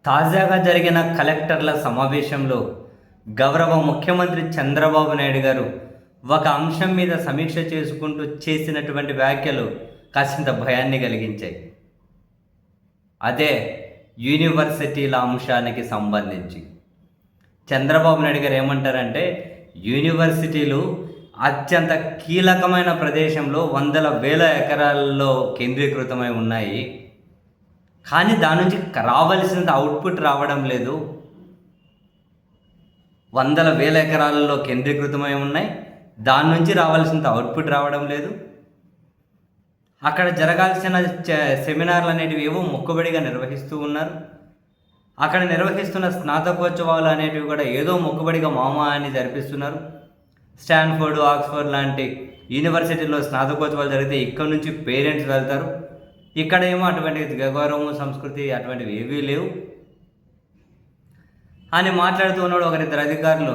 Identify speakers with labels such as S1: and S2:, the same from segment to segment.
S1: తాజాగా జరిగిన కలెక్టర్ల సమావేశంలో గౌరవ ముఖ్యమంత్రి చంద్రబాబు నాయుడు గారు ఒక అంశం మీద సమీక్ష చేసుకుంటూ చేసినటువంటి వ్యాఖ్యలు కాసింత భయాన్ని కలిగించాయి. అదే యూనివర్సిటీల అంశానికి సంబంధించి చంద్రబాబు నాయుడు గారు ఏమంటారంటే, యూనివర్సిటీలు అత్యంత కీలకమైన ప్రదేశంలో వందల వేల ఎకరాల్లో కేంద్రీకృతమై ఉన్నాయి. కానీ దాని నుంచి రావాల్సినంత అవుట్పుట్ రావడం లేదు. వందల వేల ఎకరాలలో కేంద్రీకృతమై ఉన్నాయి, దాని నుంచి రావాల్సినంత అవుట్పుట్ రావడం లేదు. అక్కడ జరగాల్సిన సెమినార్లు అనేటివి ఏవో మొక్కుబడిగా నిర్వహిస్తూ ఉన్నారు. అక్కడ నిర్వహిస్తున్న స్నాతకోత్సవాలు అనేటివి కూడా ఏదో మొక్కుబడిగా మామా అని జరిపిస్తున్నారు. స్టాన్ఫోర్డ్, ఆక్స్ఫర్డ్ లాంటి యూనివర్సిటీల్లో స్నాతకోత్సవాలు జరిగితే ఇక్కడ నుంచి పేరెంట్స్ వెళ్తారు. ఇక్కడ ఏమో అటువంటి గౌరవము, సంస్కృతి అటువంటివి ఏవీ లేవు అని మాట్లాడుతూ ఉన్నాడు. ఒకరిద్దరు అధికారులు,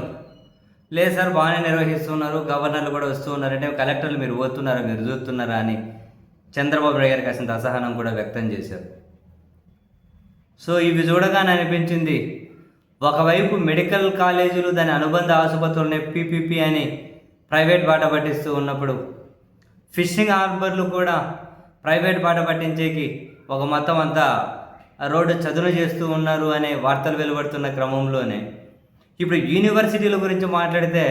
S1: లేదు సార్ బాగానే నిర్వహిస్తున్నారు, గవర్నర్లు కూడా వస్తూ ఉన్నారంటే కలెక్టర్లు మీరు పోతున్నారా, మీరు చూస్తున్నారా అని చంద్రబాబు నాయుడు గారికి కాసింత అసహనం కూడా వ్యక్తం చేశారు. సో ఇవి చూడగానే అనిపించింది, ఒకవైపు మెడికల్ కాలేజీలు దాని అనుబంధ ఆసుపత్రులని పీపీపీ అని ప్రైవేట్ బాట పట్టిస్తూ ఉన్నప్పుడు, ఫిషింగ్ హార్బర్లు కూడా ప్రైవేట్ బాట పట్టించేకి ఒక మొత్తం అంతా రోడ్డు చదును చేస్తూ ఉన్నారు అనే వార్తలు వెలువడుతున్న క్రమంలోనే ఇప్పుడు యూనివర్సిటీల గురించి మాట్లాడితే,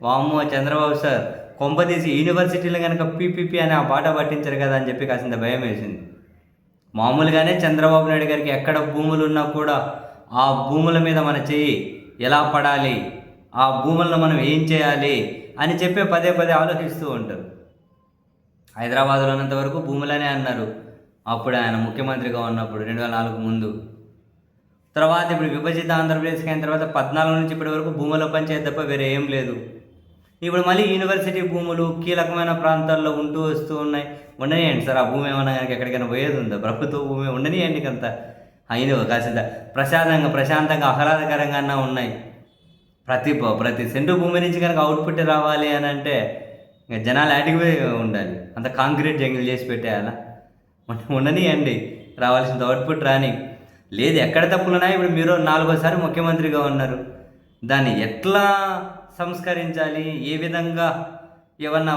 S1: వామ్మో చంద్రబాబు సార్ కొంపదీసి యూనివర్సిటీలు కనుక పీపీపీ అని ఆ బాట పట్టించారు కదా అని చెప్పి కాసింత భయం వేసింది. మామూలుగానే చంద్రబాబు నాయుడు గారికి ఎక్కడ భూములు ఉన్నా కూడా ఆ భూముల మీద మన చెయ్యి ఎలా పడాలి, ఆ భూములను మనం ఏం చేయాలి అని చెప్పి పదే పదే ఆలోచిస్తూ ఉంటారు. హైదరాబాద్లో ఉన్నంత వరకు భూములనే అన్నారు అప్పుడు ఆయన ముఖ్యమంత్రిగా ఉన్నప్పుడు 2004 ముందు. తర్వాత ఇప్పుడు విభజిత ఆంధ్రప్రదేశ్కి అయిన తర్వాత 14 నుంచి ఇప్పటి వరకు భూముల పంచాయతీ తప్ప వేరే ఏం లేదు. ఇప్పుడు మళ్ళీ యూనివర్సిటీ భూములు కీలకమైన ప్రాంతాల్లో ఉంటూ వస్తూ ఉన్నాయి. ఉండనియండి సార్, ఆ భూమి ఏమన్నా కనుక ఎక్కడికైనా పోయేది ఉందా? ప్రభుత్వ భూమి ఉండనియండి కంత అయిన కాసింత ప్రశాంతంగా ఆహ్లాదకరంగా ఉన్నాయి. ప్రతి సెంటు భూమి నుంచి కనుక అవుట్పుట్ రావాలి అని అంటే ఇంకా జనాలు యాటికి ఉండాలి, అంత కాంక్రీట్ జంగిల్ చేసి పెట్టేయాలా? ఉండనియండి, రావాల్సిన అవుట్పుట్ రాని. లేదు, ఎక్కడ తప్పులున్నా ఇప్పుడు మీరు 4వ సారి ముఖ్యమంత్రిగా ఉన్నారు, దాన్ని ఎట్లా సంస్కరించాలి, ఏ విధంగా ఏమన్నా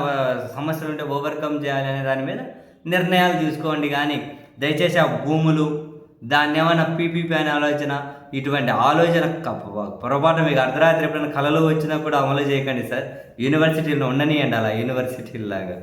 S1: సమస్యలు ఉంటే ఓవర్కమ్ చేయాలి అనే దాని మీద నిర్ణయాలు తీసుకోండి. కానీ దయచేసి ఆ భూములు దాన్ని ఏమైనా పీపీపీ అనే ఆలోచన, ఇటువంటి ఆలోచన పొరపాటు మీకు అర్ధరాత్రి ఎప్పుడైనా కళలు వచ్చినా కూడా అమలు చేయకండి సార్. యూనివర్సిటీలో ఉండనియండి అలా యూనివర్సిటీలాగా.